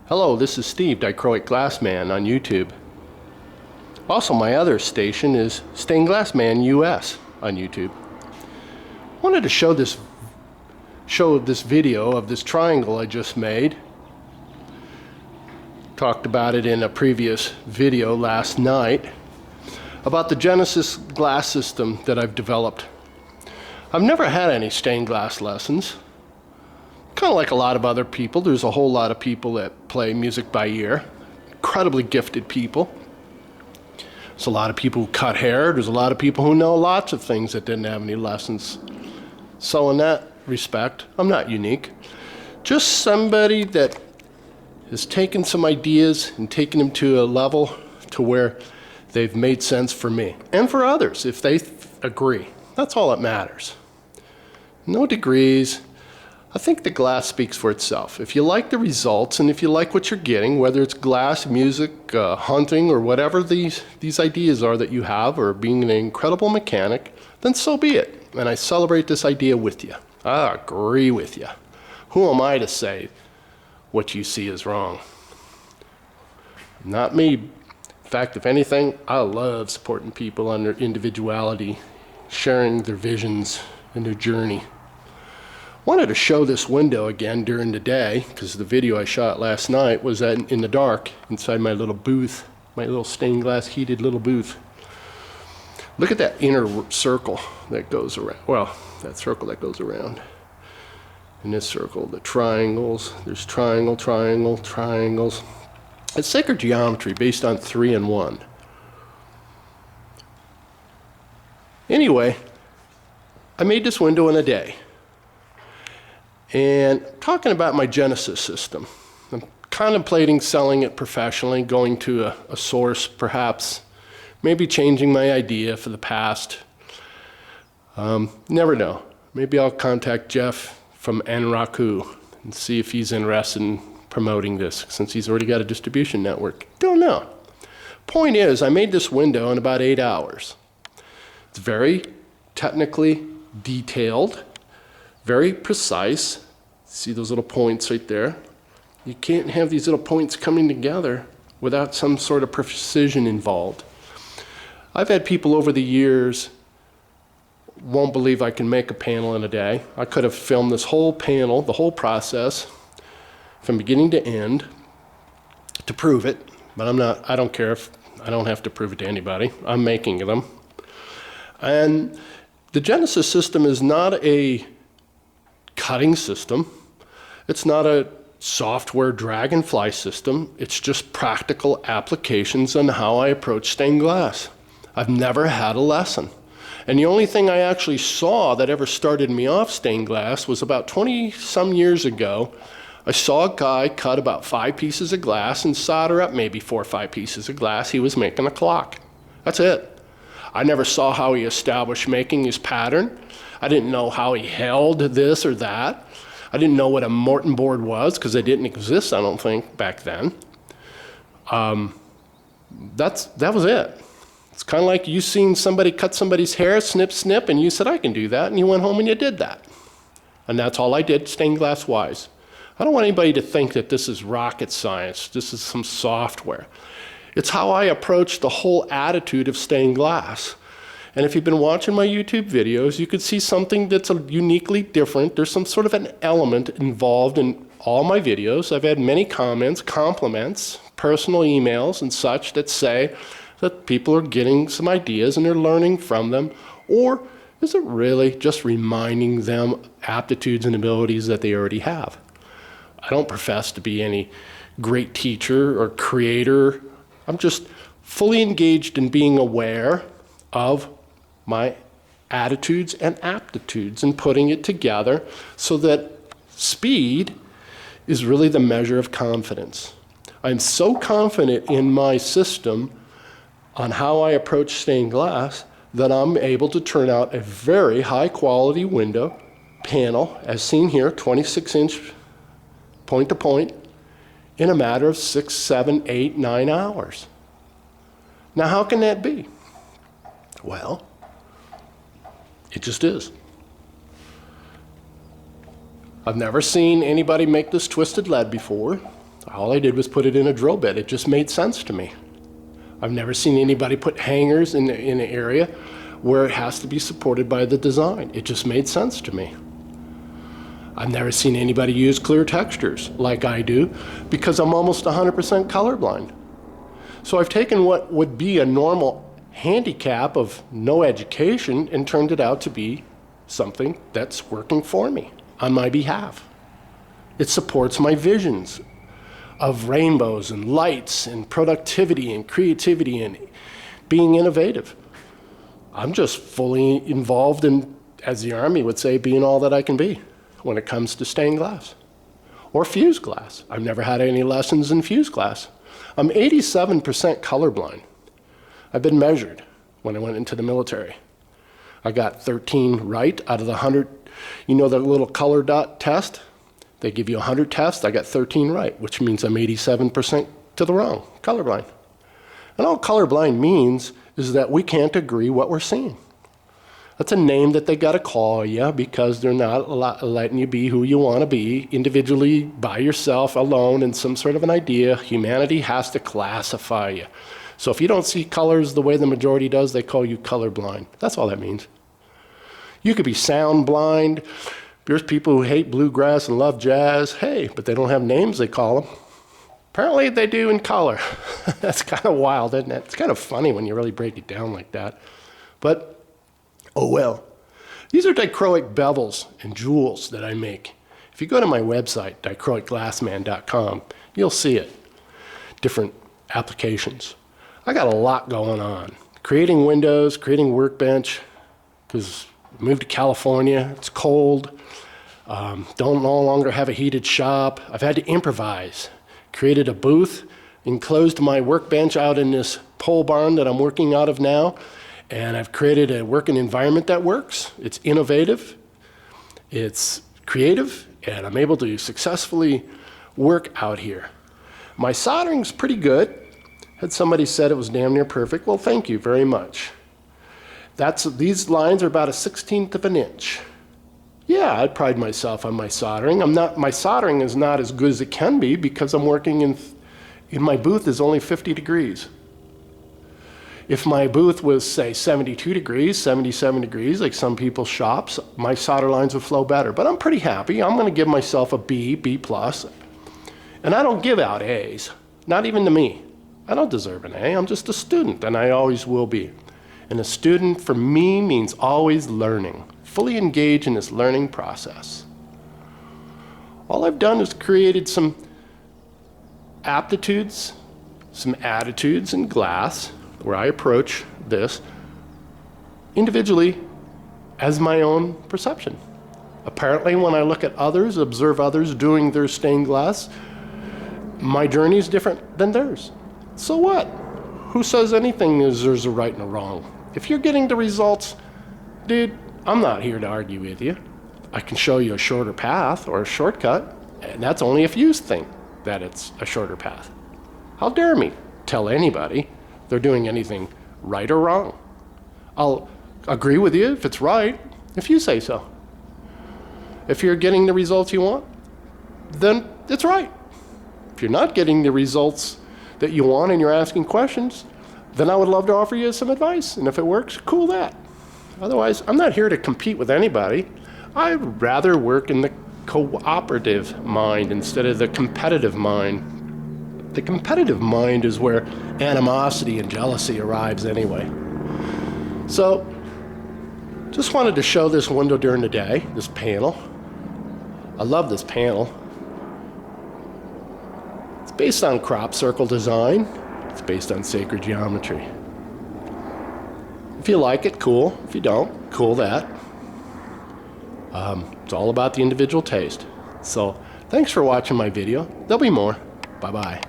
Hello, this is Steve, Dichroic Glassman on YouTube. Also, my other station is Stained Glass Man US on YouTube. I wanted to show this video of this triangle I just made. Talked about it in a previous video last night about the Genesis glass system that I've developed. I've never had any stained glass lessons. Kind of like a lot of other people, there's a whole lot of people that play music by ear. Incredibly gifted people. There's a lot of people who cut hair. There's a lot of people who know lots of things that didn't have any lessons. So in that respect, I'm not unique. Just somebody that has taken some ideas and taken them to a level to where they've made sense for me. And for others, if they agree. That's all that matters. No degrees. I think the glass speaks for itself. If you like the results and if you like what you're getting, whether it's glass, music, hunting, or whatever these ideas are that you have, or being an incredible mechanic, then so be it. And I celebrate this idea with you. I agree with you. Who am I to say what you see is wrong? Not me. In fact, if anything, I love supporting people on their individuality, sharing their visions and their journey. Wanted to show this window again during the day because the video I shot last night was in the dark inside my little booth, my little stained glass heated little booth. Look at that inner circle that goes around. Well, that circle that goes around. In this circle, the triangles. There's triangle, triangle, triangles. It's sacred geometry based on 3 and 1. Anyway, I made this window in a day. And talking about my Genesis system, I'm contemplating selling it professionally, going to a source perhaps, maybe changing my idea for the past. Never know. Maybe I'll contact Jeff from Enraku and see if he's interested in promoting this, since he's already got a distribution network. Don't know. Point is, I made this window in about 8 hours. It's very technically detailed. Very precise. See those little points right there? You can't have these little points coming together without some sort of precision involved. I've had people over the years won't believe I can make a panel in a day. I could have filmed this whole panel, the whole process, from beginning to end to prove it, but I don't care if I don't have to prove it to anybody. I'm making them. And the Genesis system is not a cutting system. It's not a software dragonfly system. It's just practical applications on how I approach stained glass. I've never had a lesson. And the only thing I actually saw that ever started me off stained glass was about 20 some years ago. I saw a guy cut about 5 pieces of glass and solder up maybe 4 or 5 pieces of glass. He was making a clock. That's it. I never saw how he established making his pattern. I didn't know how he held this or that. I didn't know what a Morton board was because they didn't exist, I don't think, back then. That was it. It's kind of like you seen somebody cut somebody's hair, snip, snip, and you said, I can do that, and you went home and you did that. And that's all I did, stained glass wise. I don't want anybody to think that this is rocket science, this is some software. It's how I approach the whole attitude of stained glass. And if you've been watching my YouTube videos, you could see something that's uniquely different. There's some sort of an element involved in all my videos. I've had many comments, compliments, personal emails and such that say that people are getting some ideas and they're learning from them. Or is it really just reminding them aptitudes and abilities that they already have? I don't profess to be any great teacher or creator. I'm just fully engaged in being aware of my attitudes and aptitudes and putting it together so that speed is really the measure of confidence. I'm so confident in my system on how I approach stained glass that I'm able to turn out a very high quality window panel, as seen here, 26-inch point to point, in a matter of 6, 7, 8, 9 hours. Now, how can that be? Well, it just is. I've never seen anybody make this twisted lead before. All I did was put it in a drill bit. It just made sense to me. I've never seen anybody put hangers in an area where it has to be supported by the design. It just made sense to me. I've never seen anybody use clear textures like I do because I'm almost 100% colorblind. So I've taken what would be a normal handicap of no education and turned it out to be something that's working for me on my behalf. It supports my visions of rainbows and lights and productivity and creativity and being innovative. I'm just fully involved in, as the Army would say, being all that I can be when it comes to stained glass or fused glass. I've never had any lessons in fused glass. I'm 87% colorblind. I've been measured when I went into the military. I got 13 right out of the 100. You know the little color dot test? They give you 100 tests. I got 13 right, which means I'm 87% to the wrong, colorblind. And all colorblind means is that we can't agree what we're seeing. That's a name that they got to call you because they're not letting you be who you want to be individually, by yourself, alone, in some sort of an idea. Humanity has to classify you. So if you don't see colors the way the majority does, they call you colorblind. That's all that means. You could be sound blind. There's people who hate bluegrass and love jazz. Hey, but they don't have names they call them. Apparently they do in color. That's kind of wild, isn't it? It's kind of funny when you really break it down like that. But, oh well. These are dichroic bevels and jewels that I make. If you go to my website, dichroicglassman.com, you'll see it. Different applications. I got a lot going on. Creating windows, creating workbench, because I moved to California, it's cold. Don't no longer have a heated shop. I've had to improvise. Created a booth, enclosed my workbench out in this pole barn that I'm working out of now, and I've created a working environment that works. It's innovative, it's creative, and I'm able to successfully work out here. My soldering's pretty good. Had somebody said it was damn near perfect. Well, thank you very much. These lines are about 1/16 of an inch. Yeah, I pride myself on my soldering. My soldering is not as good as it can be because I'm working in my booth is only 50 degrees. If my booth was, say, 72 degrees, 77 degrees, like some people's shops, my solder lines would flow better. But I'm pretty happy. I'm going to give myself a B, B+. And I don't give out A's, not even to me. I don't deserve an A. I'm just a student, and I always will be. And a student, for me, means always learning, fully engaged in this learning process. All I've done is created some aptitudes, some attitudes in glass, where I approach this individually as my own perception. Apparently, when I look at others, observe others doing their stained glass, my journey is different than theirs. So what? Who says anything is there's a right and a wrong? If you're getting the results, dude, I'm not here to argue with you. I can show you a shorter path or a shortcut, and that's only if you think that it's a shorter path. How dare me tell anybody they're doing anything right or wrong? I'll agree with you if it's right, if you say so. If you're getting the results you want, then it's right. If you're not getting the results that you want and you're asking questions, then I would love to offer you some advice. And if it works, cool that. Otherwise, I'm not here to compete with anybody. I'd rather work in the cooperative mind instead of the competitive mind. The competitive mind is where animosity and jealousy arrives anyway. So, just wanted to show this window during the day, this panel. I love this panel. It's based on crop circle design. It's based on sacred geometry. If you like it, cool. If you don't, cool that. It's all about the individual taste. So, thanks for watching my video. There'll be more. Bye-bye.